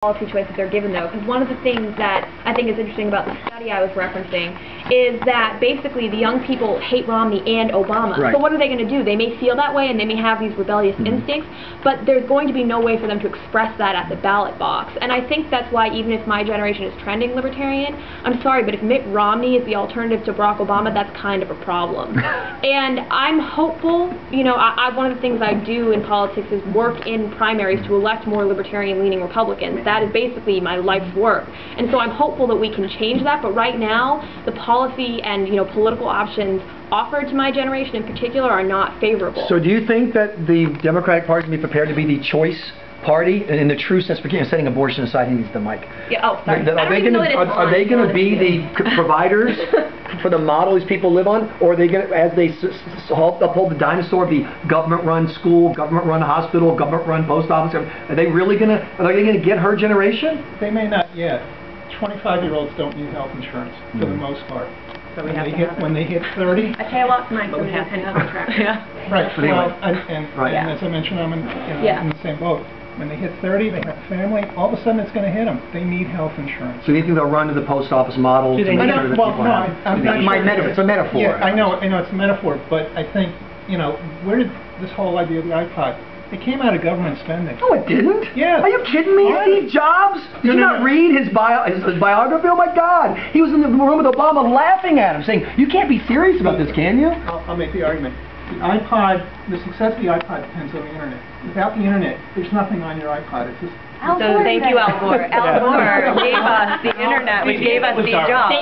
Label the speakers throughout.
Speaker 1: policy choices they're given, though, because one of the things that I think is interesting about the study I was referencing is that basically the young people hate Romney and Obama.
Speaker 2: Right.
Speaker 1: So what are they going to do? They may feel that way and they may have these rebellious instincts, but there's going to be no way for them to express that at the ballot box. And I think that's why even if my generation is trending libertarian, I'm sorry, but if Mitt Romney is the alternative to Barack Obama, that's kind of a problem. And I'm hopeful, you know, one of the things I do in politics is work in primaries to elect more libertarian-leaning Republicans. That is basically my life's work. And so I'm hopeful that we can change that, but right now, the policy and, you know, political options offered to my generation in particular are not favorable.
Speaker 2: So do you think that the Democratic Party can be prepared to be the choice party in the true sense? Setting aboltion aside, he needs the mic.
Speaker 1: Yeah, oh, sorry.
Speaker 2: Are they going to be the providers for the model these people live on, or are they going to, as they uphold the dinosaur of the government-run school, government-run hospital, government-run post office? Are they really going to? Are they going to get her generation?
Speaker 3: They may not yet. 25-year-olds don't need health insurance for the most part.
Speaker 1: So
Speaker 3: when they hit 30.
Speaker 1: I pay a lot for mine, but we have health insurance. Yeah.
Speaker 3: Right.
Speaker 2: But anyway.
Speaker 3: And as I mentioned, I'm in the same boat. When they hit 30, they have a family, all of a sudden it's going to hit them. They need health insurance.
Speaker 2: So you think they'll run to the post office model to make sure that people have it? It's a metaphor.
Speaker 3: Yeah, I know it's a metaphor, but I think, you know, where did this whole idea of the iPod, it came out of government spending.
Speaker 2: No, it didn't.
Speaker 3: Yeah.
Speaker 2: Are you kidding me?
Speaker 3: What?
Speaker 2: Steve Jobs? Did you not read his biography? Oh my God. He was in the room with Obama laughing at him, saying, you can't be serious about this, can you?
Speaker 3: I'll make the argument. The iPod, the success of the iPod depends on the internet. Without the internet, there's nothing on your iPod. It's just
Speaker 1: So thank you, Al Gore. Al Gore gave us the internet, which gave us Steve Jobs.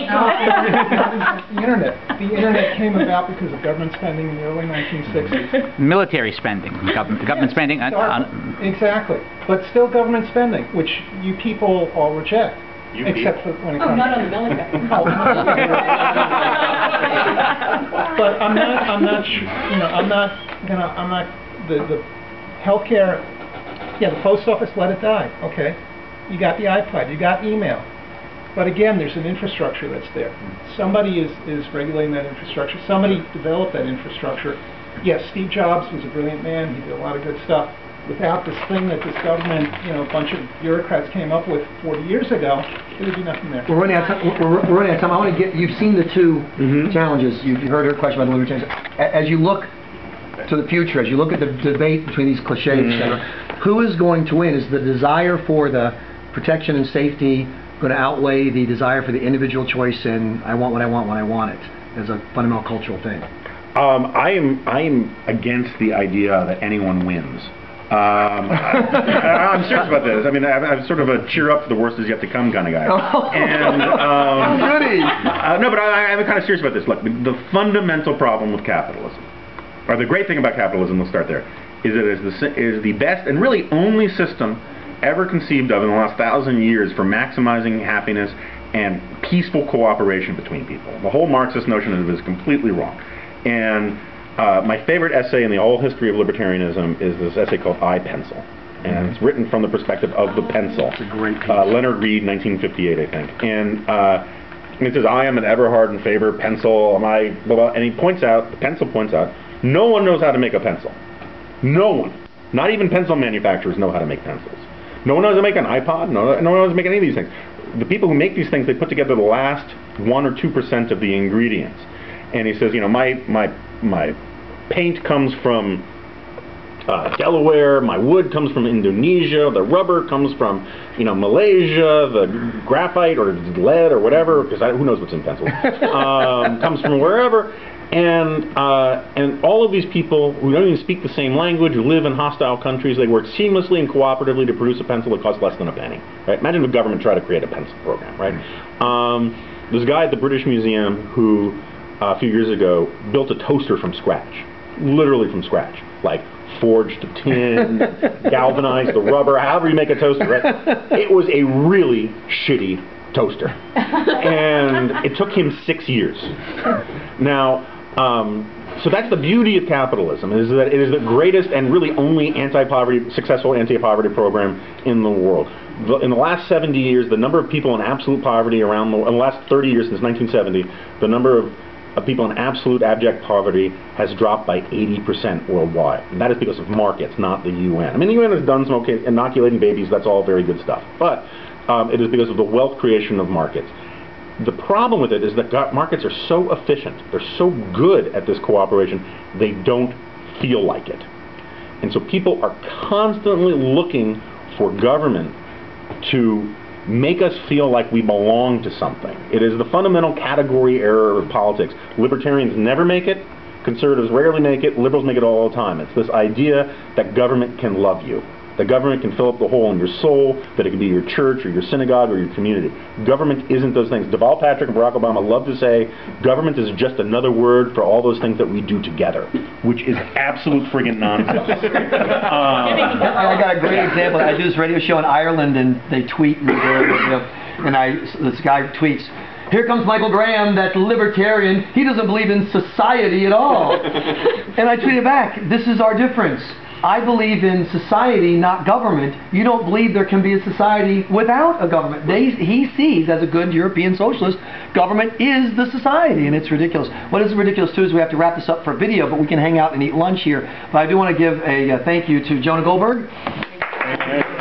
Speaker 3: The internet came about because of government spending in the early 1960s.
Speaker 4: Military spending, government spending.
Speaker 3: Exactly, but still government spending, which you people all reject. Except for when it comes
Speaker 1: not on the military.
Speaker 3: But I'm not the healthcare. Yeah, the post office let it die. Okay, you got the iPod, you got email, but again, there's an infrastructure that's there. Somebody is regulating that infrastructure. Somebody developed that infrastructure. Yes, Steve Jobs was a brilliant man. He did a lot of good stuff. Without this thing that this government, you know, a bunch of bureaucrats came up with 40 years ago, there would be nothing there.
Speaker 2: We're running out of time. We're running out of time. I want to get, you've seen the two challenges. You've heard her question about the libertarians. As you look to the future, as you look at the debate between these cliches, who is going to win? Is the desire for the protection and safety going to outweigh the desire for the individual choice in I want what I want when I want it as a fundamental cultural thing?
Speaker 5: I am against the idea that anyone wins. I'm serious about this. I mean, I'm sort of a cheer up, the worst is yet to come kind of guy. And no, but I'm kind of serious about this. Look, the fundamental problem with capitalism, or the great thing about capitalism, let's start there, is that it is the best and really only system ever conceived of in the last 1,000 years for maximizing happiness and peaceful cooperation between people. The whole Marxist notion of it is completely wrong. And my favorite essay in the whole history of libertarianism is this essay called I, Pencil. And it's written from the perspective of the pencil.
Speaker 2: It's a great piece.
Speaker 5: Leonard Reed, 1958, I think. And it says, I am an Everhard in favor, pencil, am I, blah, blah. And he points out, the pencil points out, no one knows how to make a pencil. No one. Not even pencil manufacturers know how to make pencils. No one knows how to make an iPod. No one knows how to make any of these things. The people who make these things, they put together the last 1 or 2% of the ingredients. And he says, you know, my paint comes from Delaware, my wood comes from Indonesia, the rubber comes from, you know, Malaysia, the graphite or lead or whatever, because who knows what's in pencils, comes from wherever. And all of these people who don't even speak the same language, who live in hostile countries, they work seamlessly and cooperatively to produce a pencil that costs less than a penny. Right? Imagine the government tried to create a pencil program, right? There's a guy at the British Museum who a few years ago built a toaster from scratch, literally from scratch, like forged the tin, galvanized the rubber, however you make a toaster, right? It was a really shitty toaster, and it took him 6 years. Now, so that's the beauty of capitalism, is that it is the greatest and really only successful anti-poverty program in the world. In the last 70 years, the number of people in absolute poverty around in the last 30 years since 1970, the number of of people in absolute abject poverty has dropped by 80% worldwide. And that is because of markets, not the UN. I mean, the UN has done some okay inoculating babies, that's all very good stuff. But it is because of the wealth creation of markets. The problem with it is that markets are so efficient, they're so good at this cooperation, they don't feel like it. And so people are constantly looking for government to make us feel like we belong to something. It is the fundamental category error of politics. Libertarians never make it, conservatives rarely make it, liberals make it all the time. It's this idea that government can love you. The government can fill up the hole in your soul, that it can be your church or your synagogue or your community. Government isn't those things. Deval Patrick and Barack Obama love to say government is just another word for all those things that we do together, which is absolute friggin' nonsense.
Speaker 2: I got a great example. I do this radio show in Ireland, and they tweet, and this guy tweets, "Here comes Michael Graham, that libertarian. He doesn't believe in society at all." And I tweeted back, "This is our difference. I believe in society, not government. You don't believe there can be a society without a government." He sees, as a good European socialist, government is the society, and it's ridiculous. What is ridiculous, too, is we have to wrap this up for video, but we can hang out and eat lunch here. But I do want to give a thank you to Jonah Goldberg.